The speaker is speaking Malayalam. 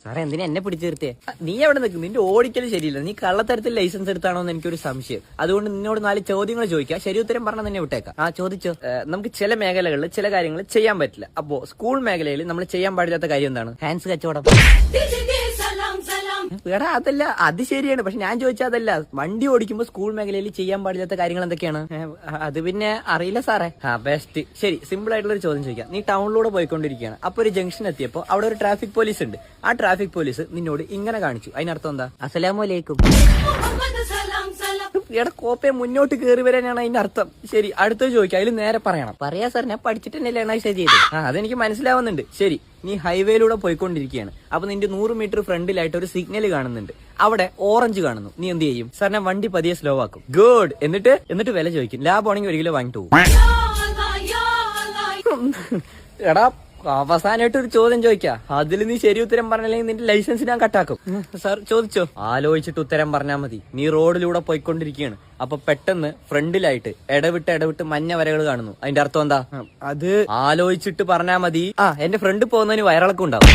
സാറേ എന്തിനാ എന്നെ പിടിച്ചു നിർത്തിയേ? നീ എവിടെ നിൽക്കും? നിന്റെ ഓടിക്കല് ശരിയില്ല. നീ കള്ളത്തരത്തിൽ ലൈസൻസ് എടുത്താണോ എന്ന് എനിക്കൊരു സംശയം. അതുകൊണ്ട് നിന്നോട് 4 ചോദ്യങ്ങൾ ചോദിക്കാം. ശരി ഉത്തരം പറഞ്ഞാൽ തന്നെ വിട്ടേക്കാം. ചോദിച്ചോ. നമുക്ക് ചില മേഖലകളിൽ ചില കാര്യങ്ങൾ ചെയ്യാൻ പറ്റില്ല. അപ്പോ സ്കൂൾ മേഖലയിൽ നമ്മൾ ചെയ്യാൻ പാടില്ലാത്ത കാര്യം എന്താണ്? ഹാൻഡ്സ് കച്ചവടം. എടാ അതല്ല, അത് ശരിയാണ്. പക്ഷെ ഞാൻ ചോദിച്ചാൽ അതല്ല. വണ്ടി ഓടിക്കുമ്പോൾ സ്കൂൾ മേഖലയിൽ ചെയ്യാൻ പാടില്ലാത്ത കാര്യങ്ങൾ എന്തൊക്കെയാണ്? അത് പിന്നെ അറിയില്ല സാറേ. ബെസ്റ്റ്. ശരി, സിമ്പിൾ ആയിട്ടുള്ള ഒരു ചോദ്യം ചോദിക്കാം. നീ ടൗണിലൂടെ പോയിക്കൊണ്ടിരിക്കുകയാണ്. അപ്പൊ ഒരു ജംഗ്ഷൻ എത്തിയപ്പോൾ അവിടെ ഒരു ട്രാഫിക് പോലീസ് ഉണ്ട്. ആ ട്രാഫിക് പോലീസ് നിന്നോട് ഇങ്ങനെ കാണിച്ചു. അതിനർത്ഥം എന്താ? അസ്സലാമു അലൈക്കും. എടാ കോപ്പയെ മുന്നോട്ട് കയറി വരാനാണ് അതിന്റെ അർത്ഥം. ശരി, അടുത്തത് ചോദിക്കാം. അതിൽ നേരെ പറയണം. പറയാ സാർ, ഞാൻ പഠിച്ചിട്ട് തന്നെയല്ലേ എണാഴ്ച ചെയ്ത്. അതെനിക്ക് മനസ്സിലാവുന്നുണ്ട്. ശരി, നീ ഹൈവേയിലൂടെ പോയിക്കൊണ്ടിരിക്കുകയാണ്. അപ്പൊ നിന്റെ 100 മീറ്റർ ഫ്രണ്ടിലായിട്ട് ഒരു സിഗ്നൽ കാണുന്നുണ്ട്. അവിടെ ഓറഞ്ച് കാണുന്നു. നീ എന്ത് ചെയ്യും? സാർ, ഞാൻ വണ്ടി പതിയെ സ്ലോ ആക്കും. ഗുഡ്. എന്നിട്ട് വില ചോദിക്കും. ലാഭമാണെങ്കിൽ 1 കിലോ വാങ്ങിട്ട് പോകും. എടാ അവസാനമായിട്ട് ഒരു ചോദ്യം ചോദിക്കാം. അതിൽ നീ ശരി ഉത്തരം പറഞ്ഞില്ലെങ്കിൽ നിന്റെ ലൈസൻസ് ഞാൻ കട്ടാക്കും. സാർ ചോദിച്ചോ. ആലോചിച്ചിട്ട് ഉത്തരം പറഞ്ഞാൽ മതി. നീ റോഡിലൂടെ പോയിക്കൊണ്ടിരിക്കുകയാണ്. അപ്പൊ പെട്ടെന്ന് ഫ്രണ്ടിലായിട്ട് ഇടവിട്ട് മഞ്ഞ വരകൾ കാണുന്നു. അതിന്റെ അർത്ഥം എന്താ? അത് ആലോചിച്ചിട്ട് പറഞ്ഞാൽ മതി. എന്റെ ഫ്രണ്ട് പോകുന്നതിന് വയറിളക്കം ഉണ്ടാവും.